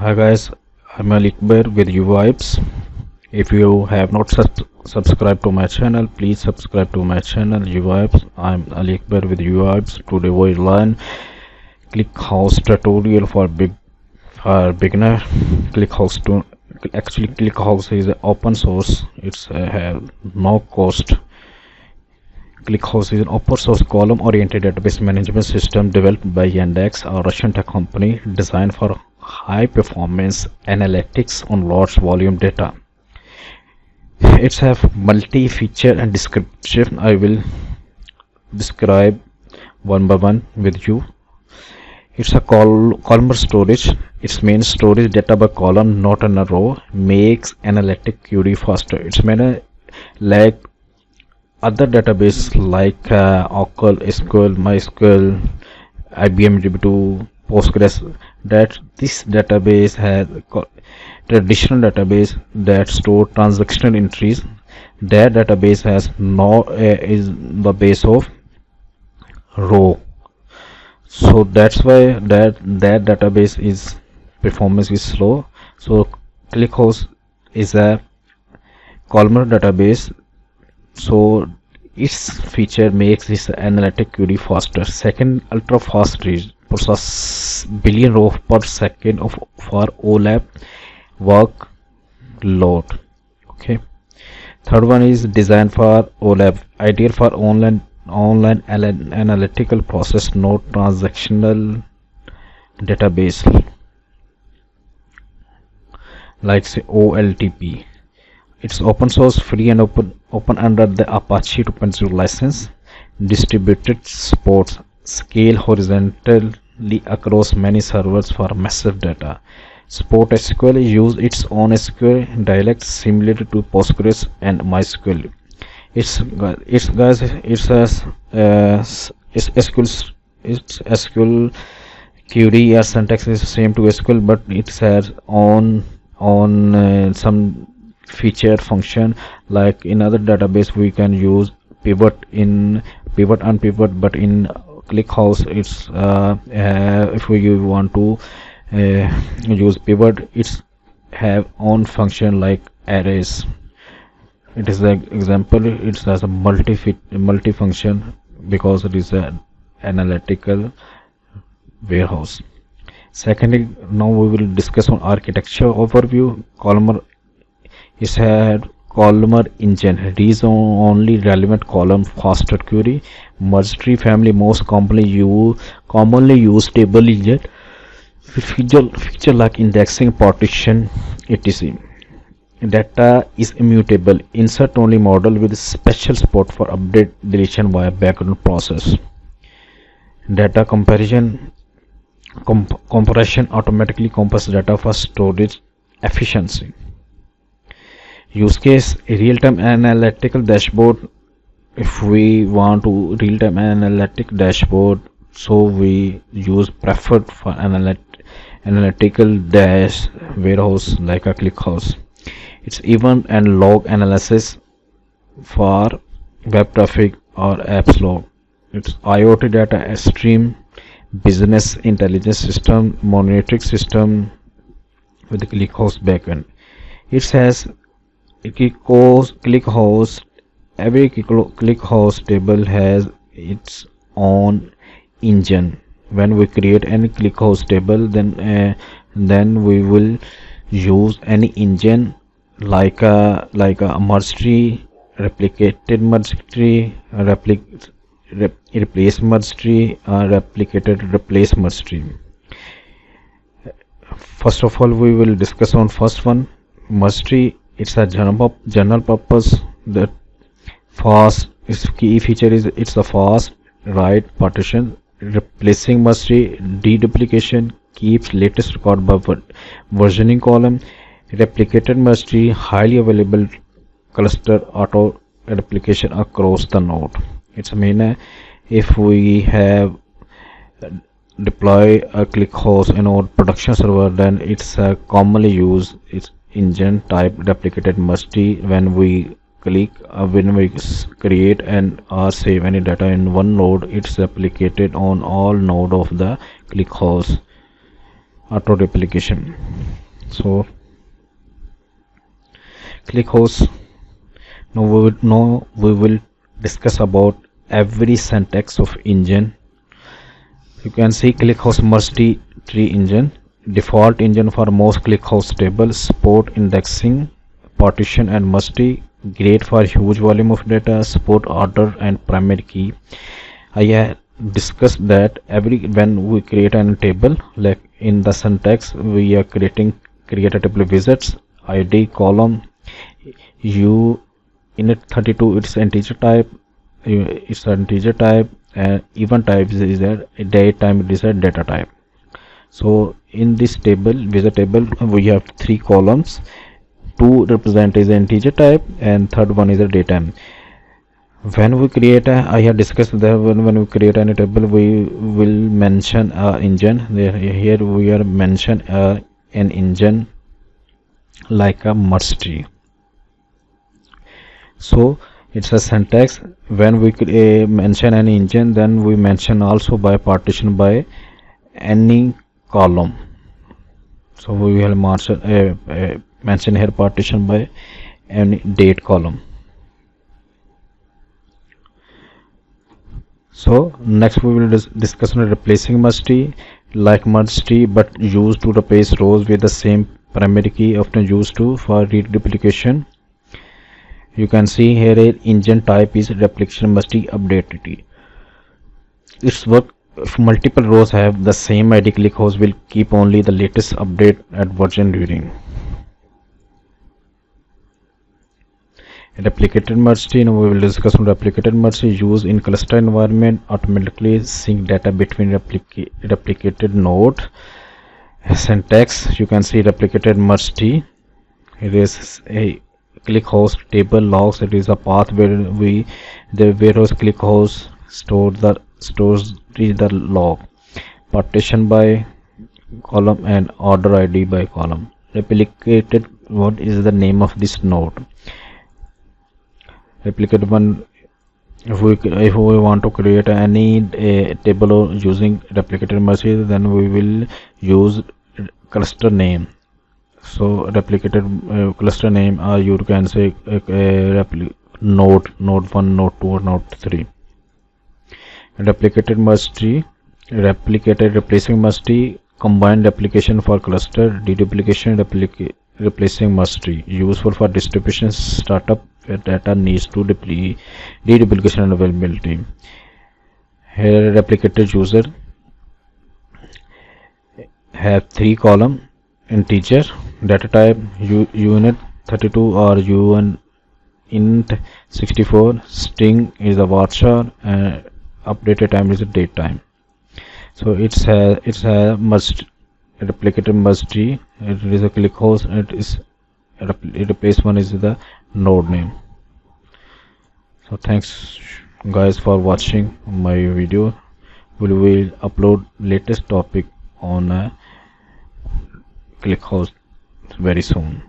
Hi guys, I'm aliakbar with UVibes. If you have not subscribed to my channel, please subscribe to my channel UVibes. I'm aliakbar with UVibes. Today we learn ClickHouse tutorial for beginner. ClickHouse is open source. It's have no cost. ClickHouse is an open source column-oriented database management system developed by Yandex, a Russian tech company designed for high-performance analytics on large volume data. It's have multi-feature and description. I will describe one by one with you. It's a columnar storage. Its main storage data by column, not in a row, makes analytic query faster. It's made like other database like Oracle, SQL, MySQL, IBM DB2, Postgres. That this database has traditional database that store transactional entries. That database has no is the base of row. So that's why that database is performance is slow. So ClickHouse is a columnar database. So its feature makes this analytic query faster. Second, ultra fast read process billion rows per second for OLAP workload. Okay. Third one is designed for OLAP, ideal for online analytical process, not transactional database like say OLTP. It's open source, free and open under the Apache 2.0 license. Distributed supports scale horizontally across many servers for massive data. Support SQL, use its own SQL dialect similar to Postgres and MySQL. It's SQL query or syntax is same to SQL, but it has on some feature function. Like in other database we can use pivot and pivot, but in ClickHouse it's if we want to use pivot, it's have own function like arrays. It is the example. It has a multi-function because it is an analytical warehouse. Secondly, now we will discuss on architecture overview. Columnar is had columnar engine, reads only relevant column, faster query. MergeTree family most commonly use table engine feature like indexing, partition, etc. Data is immutable, insert only model with special support for update deletion via background process. Data compression automatically compresses data for storage efficiency. Use case real-time analytical dashboard. If we want to real-time analytic dashboard, so we use preferred for analytical dash warehouse like a ClickHouse. It's event and log analysis for web traffic or apps log. It's IoT data stream, business intelligence system, monitoring system with the ClickHouse backend. It has ClickHouse. Every ClickHouse table has its own engine. When we create any ClickHouse table, then we will use any engine like a MergeTree, ReplicatedMergeTree, ReplacingMergeTree, ReplicatedMergeTree. First of all, we will discuss on first one, MergeTree. It's a general purpose. The fast its key feature is it's a fast write partition. ReplacingMergeTree deduplication, keeps latest record by versioning column. ReplicatedMergeTree, highly available cluster auto replication across the node. It's mean if we have deploy a ClickHouse in our production server, then it's commonly used its engine type ReplicatedMergeTree. When we create and save any data in one node, it's replicated on all node of the ClickHouse. auto replication. So ClickHouse. Now we will discuss about every syntax of engine. You can see ClickHouse MergeTree engine, default engine for most ClickHouse tables, support indexing, partition and MergeTree, great for huge volume of data, support order and primary key. I have discussed that when we create a table, like in the syntax, we are create a table visits, ID, column, init 32, it's integer type, and even type is a date time, it is a data type. So in this table, visit table, we have 3 columns. 2 represent is integer type and third one is a date time. When we create I have discussed that when we create any table, we will mention engine. Here we are mention an engine like a MergeTree. So it's a syntax. When we mention any engine, then we mention also by partition by any column. So we will mention here partition by any date column. So next we will discuss on replacing MergeTree, like MergeTree but used to replace rows with the same primary key, often used to for reduplication. You can see here a engine type is ReplacingMergeTree updated. Its work if multiple rows have the same ID, ClickHouse will keep only the latest update at version during. ReplicatedMergeTree. Now we will discuss on ReplicatedMergeTree used in cluster environment, automatically sync data between replicated node. Syntax, you can see ReplicatedMergeTree. It is a ClickHouse table logs. It is a path where the warehouse ClickHouse stores the log. Partition by column and order ID by column. Replicated, what is the name of this node? Replicated one, if we want to create any table using ReplicatedMergeTree, then we will use cluster name. So replicated cluster name, or you can say node 1, node 2 or node 3. ReplicatedMergeTree, replacingMergeTree, combined replication for cluster, deduplication, ReplacingMergeTree, useful for distribution startup where data needs to deduplication and availability. Here replicated user have 3 column, integer, data type unit 32 or int 64, string is a varchar, and updated time is a date time. So it's a ReplicatedMergeTree. It is a ClickHouse. It is replace one is the node name. So thanks guys for watching my video. We will upload latest topic on ClickHouse very soon.